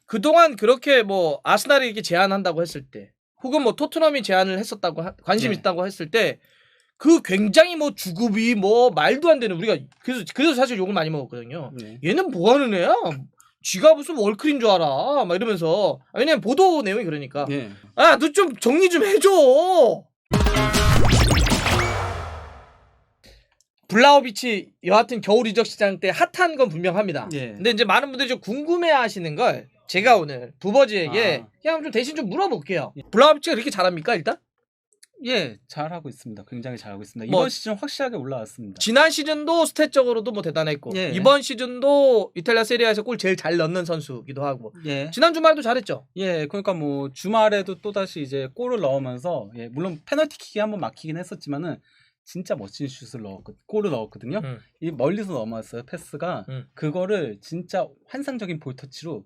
그동안 그렇게 뭐 아스날이 이렇게 제안한다고 했을 때 혹은 뭐 토트넘이 제안을 했었다고 관심이 네. 있다고 했을 때 그 굉장히 뭐 주급이 뭐 말도 안 되는 우리가 그래서 사실 욕을 많이 먹었거든요. 네. 얘는 뭐 하는 애야? 쥐가 무슨 월클인 줄 알아? 막 이러면서 왜냐면 보도 내용이 그러니까 네. 아, 너 좀 정리 좀 해줘. 블라우비치 여하튼 겨울 이적 시장 때 핫한 건 분명합니다. 예. 근데 이제 많은 분들이 좀 궁금해하시는 걸 제가 오늘 부버지에게 그냥 좀 대신 좀 물어볼게요. 블라우비치가 이렇게 잘합니까 일단? 예, 잘하고 있습니다. 굉장히 잘하고 있습니다. 뭐, 이번 시즌 확실하게 올라왔습니다. 지난 시즌도 스탯적으로도 뭐 대단했고 예. 이번 시즌도 이탈리아 세리아에서 골 제일 잘 넣는 선수기도 하고 예. 지난 주말도 잘했죠. 예, 그러니까 뭐 주말에도 또 다시 이제 골을 넣으면서 예, 물론 페널티킥이 한번 막히긴 했었지만은 진짜 멋진 슛을 골을 넣었거든요. 이 멀리서 넘어왔어요 패스가 그거를 진짜 환상적인 볼터치로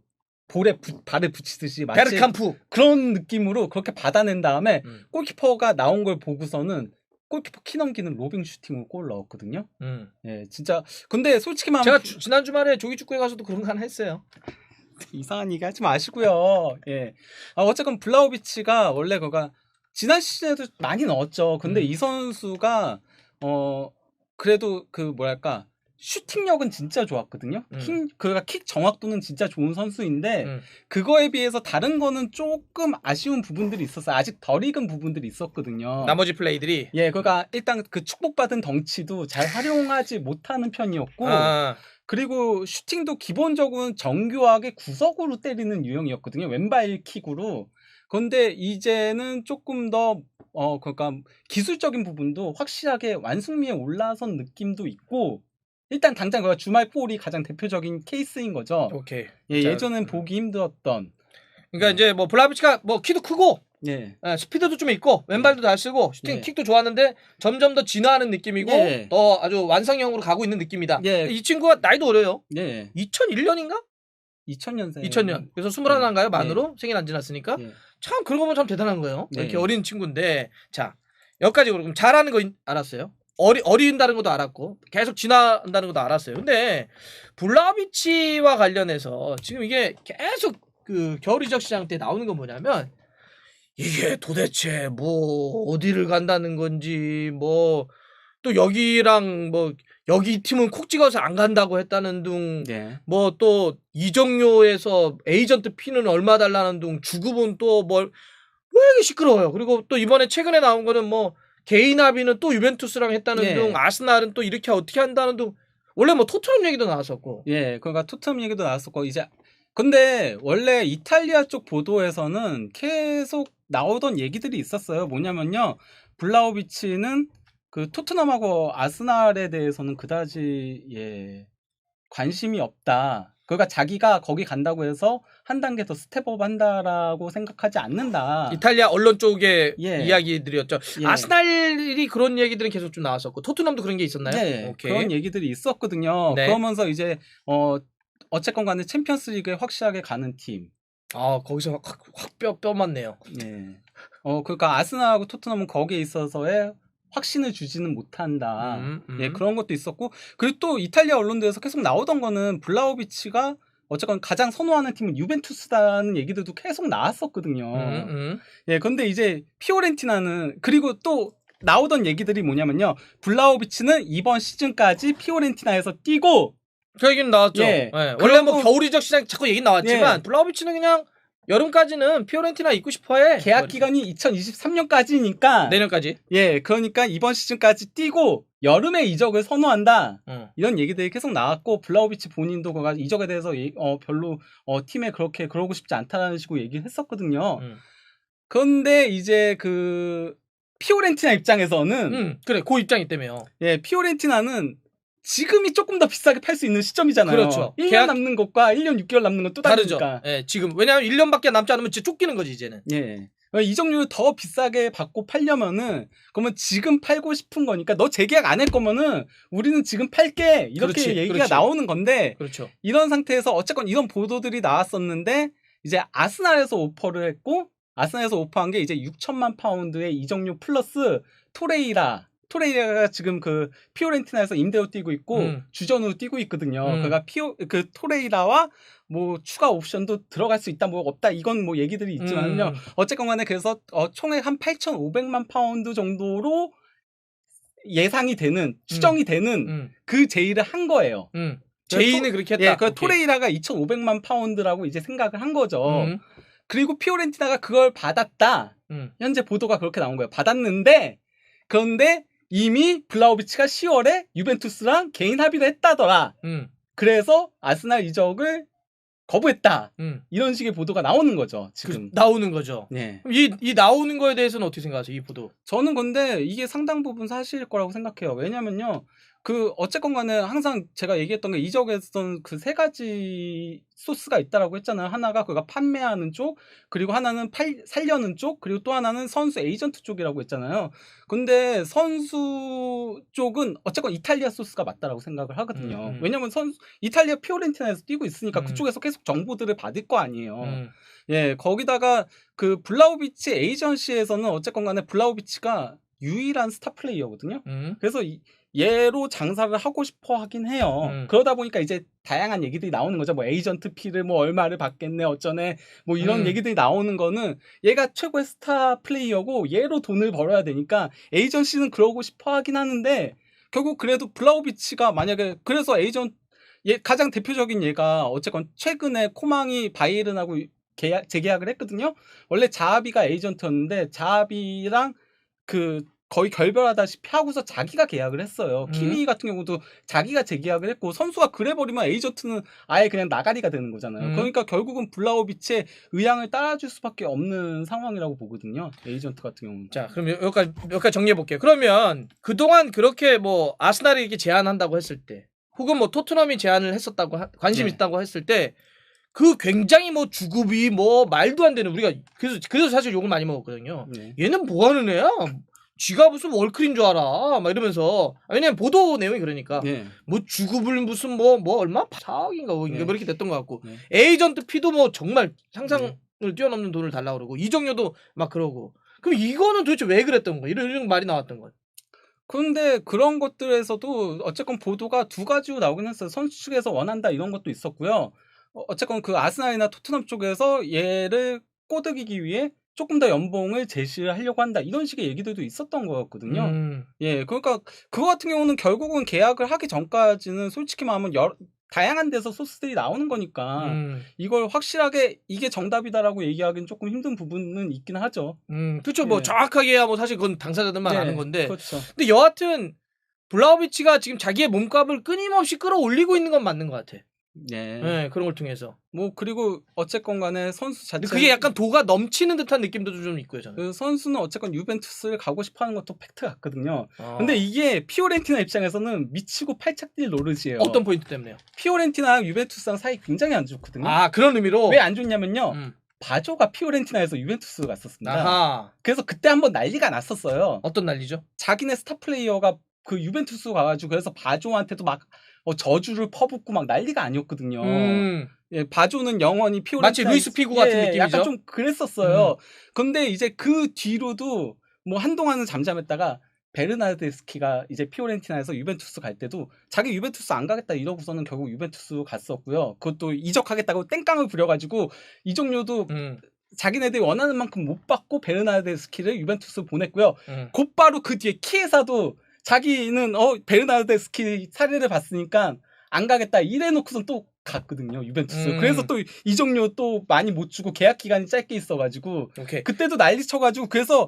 발에 붙이듯이 마치 베르캄프 그런 느낌으로 그렇게 받아낸 다음에 골키퍼가 나온 걸 보고서는 골키퍼 키 넘기는 로빙 슈팅으로 골 넣었거든요. 예, 진짜 근데 솔직히 말하면 제가 지난 주말에 조기 축구에 가서도 그런 거 하나 했어요. 이상한 얘기 하지 마시고요. 예. 어쨌건 블라우비치가 원래 그가 지난 시즌에도 많이 넣었죠. 근데 이 선수가 그래도 그 뭐랄까 슈팅력은 진짜 좋았거든요. 그가 킥 정확도는 진짜 좋은 선수인데 그거에 비해서 다른 거는 조금 아쉬운 부분들이 있었어요. 아직 덜 익은 부분들이 있었거든요. 나머지 플레이들이 예, 그러니까 일단 그 축복받은 덩치도 잘 활용하지 못하는 편이었고 그리고 슈팅도 기본적으로는 정교하게 구석으로 때리는 유형이었거든요. 왼발 킥으로. 그런데 이제는 조금 더 그러니까 기술적인 부분도 확실하게 완승미에 올라선 느낌도 있고 일단 당장 그 주말 골이 가장 대표적인 케이스인 거죠. 오케이. 예, 예전엔 보기 힘들었던. 그러니까 이제 뭐 블라우비치가 뭐 키도 크고 예. 스피드도 좀 있고 왼발도 잘 쓰고 슈팅 킥도 좋았는데 점점 더 진화하는 느낌이고 더 아주 완성형으로 가고 있는 느낌이다. 이 친구가 나이도 어려요. 2001년인가? 2000년생. 2000년. 그래서 21인가요? 만으로 생일 안 지났으니까. 참 그러고 보면 참 대단한 거예요. 이렇게 어린 친구인데 자 여기까지 그럼 잘하는 거 알았어요. 어린다는 것도 알았고 계속 진화한다는 것도 알았어요. 근데 블라우비치와 관련해서 지금 이게 계속 그 겨울 이적 시장 때 나오는 건 뭐냐면 이게 도대체 뭐 어디를 간다는 건지 뭐 또 여기랑 뭐 여기 팀은 콕 찍어서 안 간다고 했다는 둥 뭐 또 이적료에서 에이전트 피는 얼마 달라는 둥 주급은 또 뭘 왜 이렇게 시끄러워요. 그리고 또 이번에 최근에 나온 거는 뭐 개인 합의는 또 유벤투스랑 했다는 둥 아스날은 또 이렇게 어떻게 한다는 둥 원래 뭐 토트넘 얘기도 나왔었고 예, 그러니까 토트넘 얘기도 나왔었고 이제 근데 원래 이탈리아 쪽 보도에서는 계속 나오던 얘기들이 있었어요. 뭐냐면요. 블라우비치는 그 토트넘하고 아스날에 대해서는 그다지 관심이 없다. 그러니까 자기가 거기 간다고 해서 한 단계 더 스텝업 한다라고 생각하지 않는다. 이탈리아 언론 쪽의 이야기들이었죠. 아스날이 그런 얘기들은 계속 좀 나왔었고 토트넘도 그런 게 있었나요? 네, 그런 얘기들이 있었거든요. 그러면서 이제 어쨌건 간에 챔피언스리그에 확실하게 가는 팀. 거기서 확 뼈 맞네요. 예. 그러니까 아스날하고 토트넘은 거기에 있어서의 확신을 주지는 못한다. 예, 그런 것도 있었고 그리고 또 이탈리아 언론들에서 계속 나오던 거는 블라우비치가 어쨌건 가장 선호하는 팀은 유벤투스다는 얘기들도 계속 나왔었거든요. 예, 근데 이제 피오렌티나는 그리고 또 나오던 얘기들이 뭐냐면요. 블라우비치는 이번 시즌까지 피오렌티나에서 뛰고 그 얘기는 나왔죠. 원래 뭐 겨울 이적 시장 자꾸 얘기 나왔지만 블라우비치는 그냥 여름까지는 피오렌티나 있고 싶어해. 계약 기간이 2023년까지니까 내년까지. 예, 그러니까 이번 시즌까지 뛰고 여름에 이적을 선호한다. 이런 얘기들이 계속 나왔고 블라우비치 본인도 그 이적에 대해서 별로 팀에 그렇게 그러고 싶지 않다는 식으로 얘기를 했었거든요. 그런데 이제 그 피오렌티나 입장에서는 그래, 그 입장이 때문에요. 예, 피오렌티나는 지금이 조금 더 비싸게 팔 수 있는 시점이잖아요. 그렇죠. 1년 남는 것과 1년 6개월 남는 건 또 다르니까. 예, 지금 왜냐하면 1년밖에 남지 않으면 진짜 쫓기는 거지 이제는. 예. 이적료를 더 비싸게 받고 팔려면은 그러면 지금 팔고 싶은 거니까 너 재계약 안 할 거면은 우리는 지금 팔게 이렇게 얘기가 나오는 건데 이런 상태에서 어쨌건 이런 보도들이 나왔었는데 이제 아스날에서 오퍼를 했고 아스날에서 오퍼한 게 이제 6천만 파운드의 이적료 플러스 토레이라 토레이라가 지금 그 피오렌티나에서 임대로 뛰고 있고 주전으로 뛰고 있거든요. 그러니까 그 토레이라와 뭐 추가 옵션도 들어갈 수 있다, 뭐 없다, 이건 뭐 얘기들이 있지만요. 어쨌건 간에 그래서 총액 한 8,500만 파운드 정도로 예상이 되는, 추정이 되는 그 제의를 한 거예요. 제의는 그렇게 했다. 그 토레이라가 2,500만 파운드라고 이제 생각을 한 거죠. 그리고 피오렌티나가 그걸 받았다. 현재 보도가 그렇게 나온 거예요. 받았는데, 그런데 이미 블라우비치가 10월에 유벤투스랑 개인 합의를 했다더라. 그래서 아스날 이적을 거부했다. 이런 식의 보도가 나오는 거죠. 지금 나오는 거죠. 네. 이 나오는 거에 대해서는 어떻게 생각하세요? 이 보도? 저는 근데 이게 상당 부분 사실일 거라고 생각해요. 왜냐면요, 그 어쨌건 간에 항상 제가 얘기했던 게 이적에선 그 세 가지 소스가 있다라고 했잖아요. 하나가 그가 판매하는 쪽, 그리고 하나는 살려는 쪽, 그리고 또 하나는 선수 에이전트 쪽이라고 했잖아요. 근데 선수 쪽은 어쨌건 이탈리아 소스가 맞다라고 생각을 하거든요. 왜냐면 이탈리아 피오렌티나에서 뛰고 있으니까 그쪽에서 계속 정보들을 받을 거 아니에요. 예, 거기다가 그 블라우비치 에이전시에서는 어쨌건 간에 블라우비치가 유일한 스타 플레이어거든요. 그래서 얘로 장사를 하고 싶어 하긴 해요. 그러다 보니까 이제 다양한 얘기들이 나오는 거죠. 뭐 에이전트 피를 뭐 얼마를 받겠네 어쩌네 뭐 이런 얘기들이 나오는 거는, 얘가 최고의 스타 플레이어고 얘로 돈을 벌어야 되니까 에이전시는 그러고 싶어 하긴 하는데, 결국 그래도 블라우비치가 만약에, 그래서 얘 가장 대표적인 예가 어쨌건 최근에 코망이 바이에른하고 재계약을 했거든요. 원래 자하비가 에이전트였는데 자하비랑 그 거의 결별하다시피 하고서 자기가 계약을 했어요. 키미 같은 경우도 자기가 재계약을 했고, 선수가 그래버리면 에이전트는 아예 그냥 나가리가 되는 거잖아요. 그러니까 결국은 블라우비치의 의향을 따라줄 수밖에 없는 상황이라고 보거든요. 에이전트 같은 경우는. 자, 그럼 여기까지 정리해 볼게요. 그러면 그동안 그렇게 뭐 아스날이 이렇게 제안한다고 했을 때, 혹은 뭐 토트넘이 제안을 했었다고 관심 있다고 했을 때, 그 굉장히 뭐 주급이 뭐 말도 안 되는, 우리가 그래서 사실 욕을 많이 먹었거든요. 얘는 뭐 하는 애야? 쥐가 무슨 월클인 줄 알아? 막 이러면서. 왜냐면 보도 내용이 그러니까. 뭐 주급을 무슨 뭐 얼마? 4억인가 뭐 이렇게 됐던 것 같고. 에이전트 피도 뭐 정말 상상을 뛰어넘는 돈을 달라고 그러고. 이적료도 막 그러고. 그럼 이거는 도대체 왜 그랬던 거야? 이런 말이 나왔던 거야. 그런데 그런 것들에서도 어쨌건 보도가 두 가지로 나오긴 했어요. 선수 측에서 원한다 이런 것도 있었고요. 어쨌건 그 아스날이나 토트넘 쪽에서 얘를 꼬드기기 위해 조금 더 연봉을 제시를 하려고 한다, 이런 식의 얘기들도 있었던 것 같거든요. 예, 그러니까 그거 같은 경우는 결국은 계약을 하기 전까지는 솔직히 말하면 다양한 데서 소스들이 나오는 거니까 이걸 확실하게 이게 정답이다라고 얘기하기는 조금 힘든 부분은 있긴 하죠. 그렇죠. 뭐 정확하게야 뭐 사실 그건 당사자들만 아는 건데. 그렇죠. 근데 여하튼 블라우비치가 지금 자기의 몸값을 끊임없이 끌어올리고 있는 건 맞는 것 같아. 네, 그런 걸 통해서. 뭐 그리고 어쨌건 간에 선수 자체, 그게 약간 도가 넘치는 듯한 느낌도 좀 있고요, 저는. 그 선수는 어쨌건 유벤투스를 가고 싶어하는 것도 팩트 같거든요. 근데 이게 피오렌티나 입장에서는 미치고 팔짝 뛸 노릇이에요. 어떤 포인트 때문에요? 피오렌티나랑 유벤투스랑 사이 굉장히 안 좋거든요. 아, 그런 의미로? 왜 안 좋냐면요, 바조가 피오렌티나에서 유벤투스로 갔었습니다. 아하. 그래서 그때 한번 난리가 났었어요. 어떤 난리죠? 자기네 스타 플레이어가 그 유벤투스 가가지고, 그래서 바조한테도 막 저주를 퍼붓고 막 난리가 아니었거든요. 예, 바조는 영원히 피오렌티나, 마치 루이스 피고 같은 느낌이죠. 약간 좀 그랬었어요. 근데 이제 그 뒤로도 뭐 한동안은 잠잠했다가 베르나데스키가 이제 피오렌티나에서 유벤투스 갈 때도 자기 유벤투스 안 가겠다 이러고서는 결국 유벤투스 갔었고요. 그것도 이적하겠다고 땡깡을 부려가지고 이적료도 자기네들이 원하는 만큼 못 받고 베르나데스키를 유벤투스 보냈고요. 곧바로 그 뒤에 키에사도 자기는 베르나데스키 사례를 봤으니까 안 가겠다 이래놓고선 또 갔거든요, 유벤투스. 그래서 또 이적료 또 많이 못 주고 계약 기간이 짧게 있어가지고 그때도 난리 쳐가지고, 그래서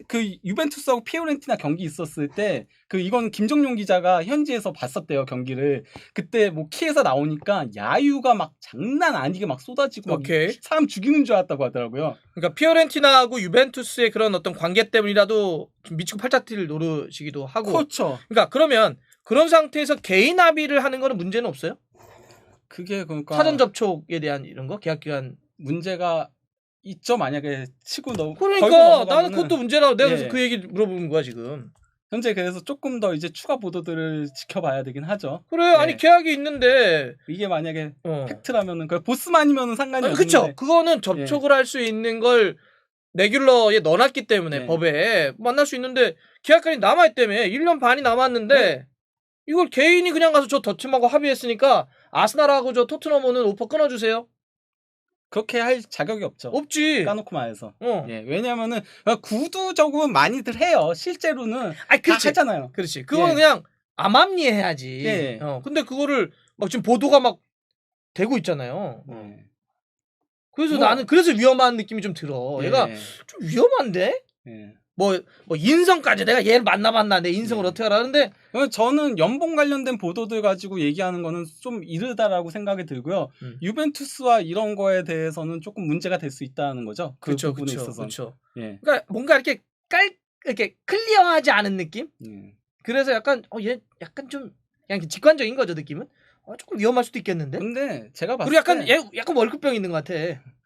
그 유벤투스하고 피오렌티나 경기 있었을 때 이건 김정용 기자가 현지에서 봤었대요, 경기를. 그때 뭐 키에서 나오니까 야유가 막 장난 아니게 막 쏟아지고 막 사람 죽이는 줄 알았다고 하더라고요. 그러니까 피오렌티나하고 유벤투스의 그런 어떤 관계 때문이라도 미치고 팔짝 뛸 노릇이기도 하고. 그렇죠. 그러니까 그러면 그런 상태에서 개인 합의를 하는 거는 문제는 없어요? 그게 그러니까 사전 접촉에 대한 이런 거, 계약 기간 문제가 있죠, 만약에 치고 그러니까 나는 그것도 문제라고 내가 그래서 그 얘기 물어보는 거야 지금. 현재 그래서 조금 더 이제 추가 보도들을 지켜봐야 되긴 하죠. 그래, 아니 계약이 있는데 이게 만약에 팩트라면은 그 보스만이면은 상관이 없는데. 그렇죠. 그거는 접촉을 할 수 있는 걸 레귤러에 넣어놨기 때문에 네. 법에 만날 수 있는데 계약까지 남아있다며 1년 반이 남았는데 이걸 개인이 그냥 가서 저 더팀하고 합의했으니까 아스날하고 저 토트넘은 오퍼 끊어주세요. 그렇게 할 자격이 없죠. 없지. 까놓고 말해서. 어. 예, 왜냐면은 구두적으로 많이들 해요. 실제로는 아니, 다 그렇지. 하잖아요. 그렇지. 그거는 예. 그냥 암암리해야지. 예. 근데 그거를 막 지금 보도가 막 되고 있잖아요. 예. 그래서 뭐- 나는 그래서 위험한 느낌이 좀 들어. 얘가 예. 좀 위험한데? 예. 뭐 인성까지 내가 얘를 만나봤나 내 인성을 네. 어떻게 알아는데 저는 연봉 관련된 보도들 가지고 얘기하는 거는 좀 이르다라고 생각이 들고요. 유벤투스와 이런 거에 대해서는 조금 문제가 될 수 있다는 거죠. 그 그쵸, 부분에 그쵸, 있어서. 그쵸. 예. 그러니까 뭔가 이렇게 클리어하지 않은 느낌? 예. 그래서 약간 얘 약간 좀 그냥 직관적인 거죠 느낌은. 조금 위험할 수도 있겠는데. 근데 제가 봤을 그리고 약간 때 얘 약간 월급병 있는 것 같아.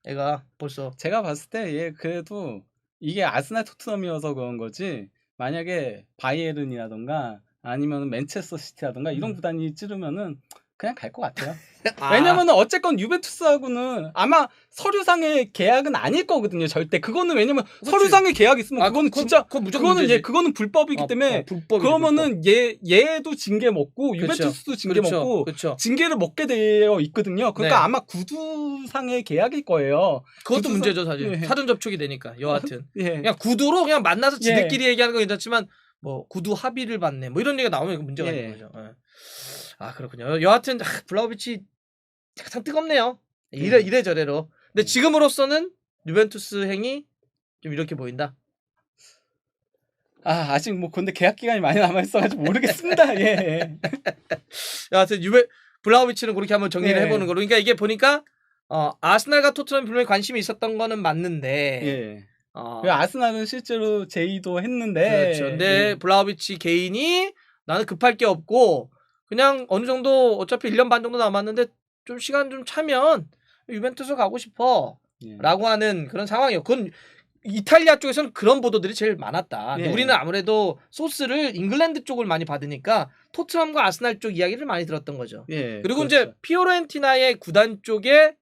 애가 벌써. 제가 봤을 때 얘 그래도 이게 아스날 토트넘이어서 그런 거지. 만약에 바이에른이라던가 아니면 맨체스터 시티라던가 이런 구단이 찌르면은 그냥 갈 것 같아요. 왜냐면은 어쨌건 유벤투스하고는 아마 서류상의 계약은 아닐 거거든요. 절대. 그거는 왜냐면 그치. 서류상의 계약이 있으면 그거는 진짜 그건 무조건 그거는 문제지. 그거는 불법이기 때문에 불법이지, 그러면은 얘도 징계 먹고 유벤투스도 징계 먹고 그쵸. 징계를 먹게 되어 있거든요. 그러니까 네. 아마 구두상의 계약일 거예요. 그것도 구두상- 문제죠 사실. 예. 사전 접촉이 되니까 여하튼. 예. 그냥 구두로 그냥 만나서 예. 지들끼리 얘기하는 건 괜찮지만 뭐 구두 합의를 받네 뭐 이런 얘기가 나오면 그 문제가 예. 있는 거죠. 예. 아 그렇군요. 여하튼 블라우비치 참 뜨겁네요. 이래저래로. 근데 지금으로서는 유벤투스 행이 좀 이렇게 보인다. 아직 뭐 근데 계약 기간이 많이 남아 있어가지고 모르겠습니다. 예. 여하튼 블라우비치는 그렇게 한번 정리를 예. 해보는 거로. 그러니까 이게 보니까 아스날과 토트넘이 분명히 관심이 있었던 거는 맞는데. 예. 아스날은 실제로 제의도 했는데. 그렇죠. 근데 블라우비치 개인이 나는 급할 게 없고 그냥 어느 정도 어차피 1년 반 정도 남았는데 좀 시간 좀 차면 유벤투스 가고 싶어 라고 하는 그런 상황이에요. 그건 이탈리아 쪽에서는 그런 보도들이 제일 많았다. 근데 우리는 아무래도 소스를 잉글랜드 쪽을 많이 받으니까 토트넘과 아스날 쪽 이야기를 많이 들었던 거죠. 그리고 그렇죠. 이제 피오렌티나의 구단 쪽에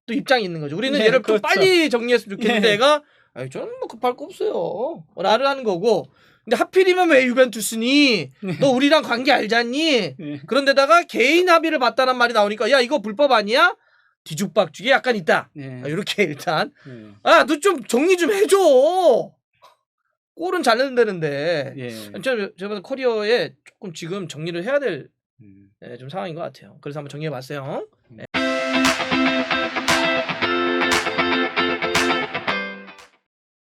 또 입장이 있는 거죠. 우리는 얘를 그렇죠. 좀 빨리 정리했으면 좋겠는데 예. 얘가 저는 뭐 급할 거 없어요 라를 하는 거고, 근데 하필이면 왜 유벤투스니? 너 우리랑 관계 알잖니? 그런데다가 개인 합의를 봤다는 말이 나오니까 야 이거 불법 아니야? 뒤죽박죽이 약간 있다. 이렇게 일단 너 좀 정리 좀 해줘. 골은 잘 넣는다는데 제가 봐서 커리어에 조금 지금 정리를 해야 될 좀 상황인 것 같아요. 그래서 한번 정리해봤어요.